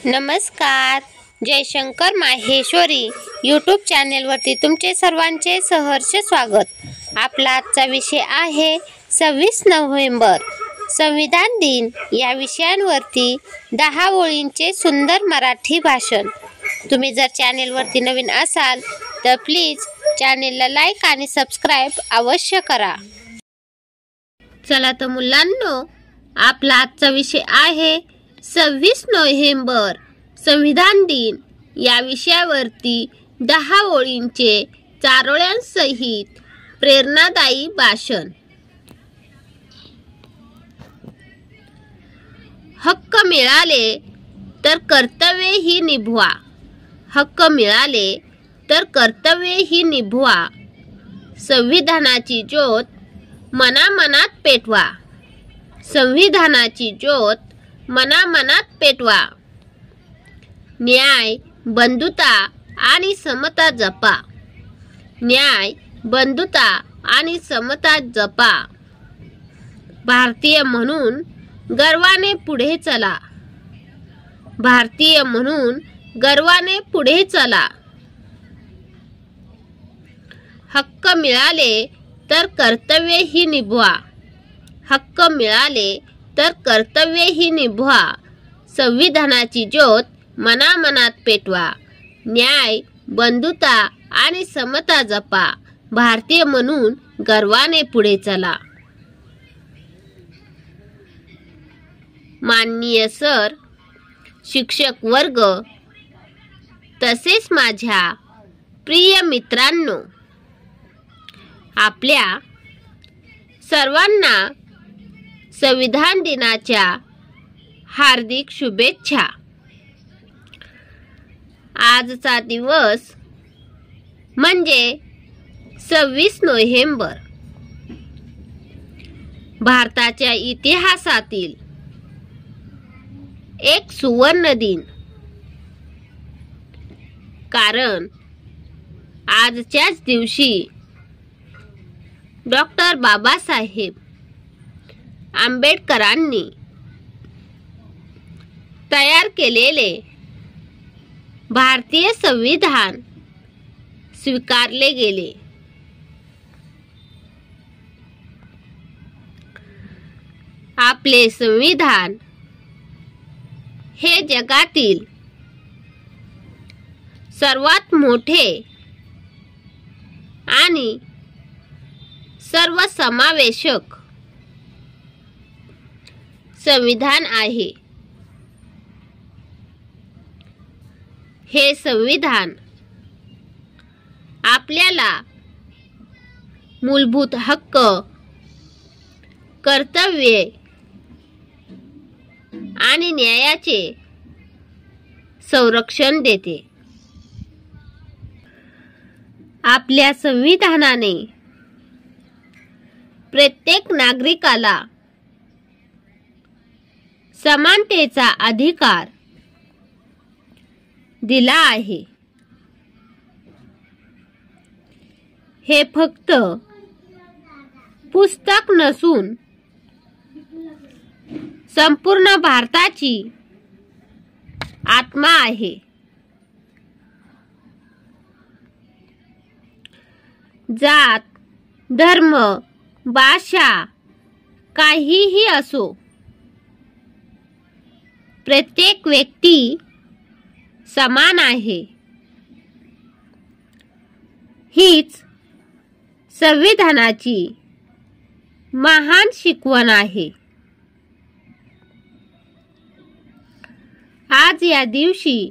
नमस्कार. जयशंकर माहेश्वरी यूट्यूब चॅनेलवरती तुमचे सर्वांचे सहर्ष स्वागत. आपला आजचा विषय आहे 26 नोव्हेंबर संविधान दिन. या विषयांवरती 10 ओळींचे सुंदर मराठी भाषण. तुम्ही जर चॅनेलवरती नवीन असाल तर प्लीज चॅनेलला लाईक आणि सबस्क्राईब अवश्य करा. चला तर मुलांनो, आपला आजचा विषय आहे 26 नोव्हेंबर संविधान दिन. या विषयावरती 10 ओळींचे चारोळ्यांसहित प्रेरणादायी भाषण. हक्क मिळाले तर कर्तव्यही निभवा. हक्क मिळाले तर कर्तव्यही निभवा. संविधानाची ज्योत मनामनात पेटवा. संविधानाची ज्योत मनामनात पेटवा. न्याय, बंधुता आणि समता जपा. न्याय, बंधुता आणि समता जपा. भारतीय म्हणून गर्वाने पुढे चला. भारतीय म्हणून गर्वाने पुढे चला. हक्क मिळाले तर कर्तव्यही निभवा. हक्क मिळाले तर कर्तव्यही निभवा. संविधानाची ज्योत मनामनात पेटवा. न्याय, बंधुता आणि समता जपा. भारतीय म्हणून गर्वाने पुढे चला. माननीय सर, शिक्षक वर्ग तसेच माझ्या प्रिय मित्रांनो, आपल्या सर्वांना संविधान दिनाच्या हार्दिक शुभेच्छा. आजचा दिवस म्हणजे 26 नोव्हेंबर भारताच्या इतिहासातील एक सुवर्ण दिन. कारण आजच्याच दिवशी डॉक्टर बाबासाहेब आंबेडकरांनी तयार केलेले भारतीय संविधान स्वीकारले गेले. आपले संविधान हे जगातील सर्वात मोठे आणि सर्वसमावेशक संविधान आहे. हे संविधान आपल्याला मूलभूत हक्क, कर्तव्ये आणि न्यायाचे संरक्षण देते. आपल्या संविधानाने प्रत्येक नागरिकाला समानतेचा अधिकार दिला आहे. हे फक्त पुस्तक नसून संपूर्ण भारताची आत्मा आहे. जात, धर्म, भाषा काहीही असो, प्रत्येक व्यक्ती समान आहे. हीच संविधानाची महान शिकवण आहे. आज या दिवशी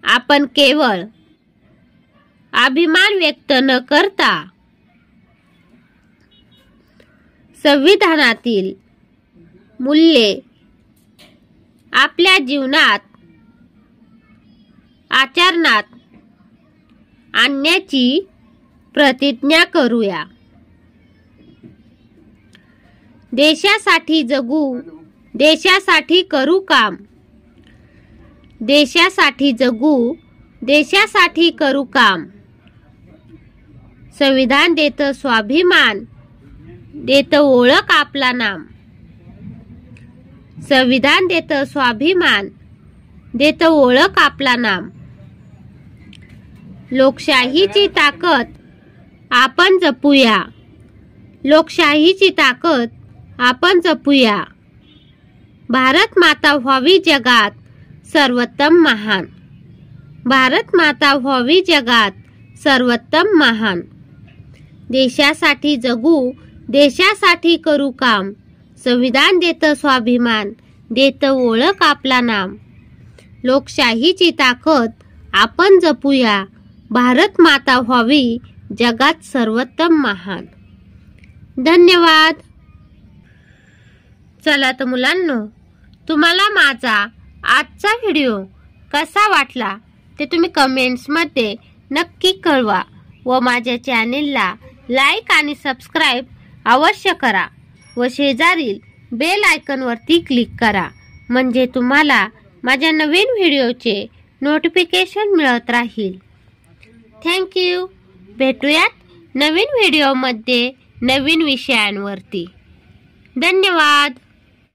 आपण केवळ अभिमान व्यक्त न करता संविधानातील मूल्ये आपल्या जीवनात आचरणात आणण्याची प्रतिज्ञा करूया. देशासाठी जगू, देशासाठी करू काम. देशासाठी जगू, देशासाठी करू काम. संविधान देतं स्वाभिमान, देतं ओळख आपला नाम. संविधान देतं स्वाभिमान, देतं ओळख आपला नाम. लोकशाहीची ताकद आपण जपूया, लोकशाहीची ताकद आपण जपूया. भारत माता व्हावी जगात सर्वोत्तम महान, भारत माता व्हावी जगात सर्वोत्तम महान. देशासाठी जगू, देशासाठी करू काम. संविधान देतं स्वाभिमान, देतं ओळख आपला नाम. लोकशाहीची ताकद आपण जपूया, भारत माता व्हावी जगात सर्वोत्तम महान. धन्यवाद. चला तर मुलांनो, तुम्हाला माझा आजचा व्हिडिओ कसा वाटला ते तुम्ही कमेंट्समध्ये नक्की कळवा व माझ्या चॅनेलला लाईक आणि सबस्क्राईब अवश्य करा व शेजारील बेल आयकॉनवरती क्लिक करा, म्हणजे तुम्हाला माझ्या नवीन व्हिडिओचे नोटिफिकेशन मिळत राहील. थँक्यू. भेटूयात नवीन व्हिडिओमध्ये नवीन विषयांवरती. धन्यवाद.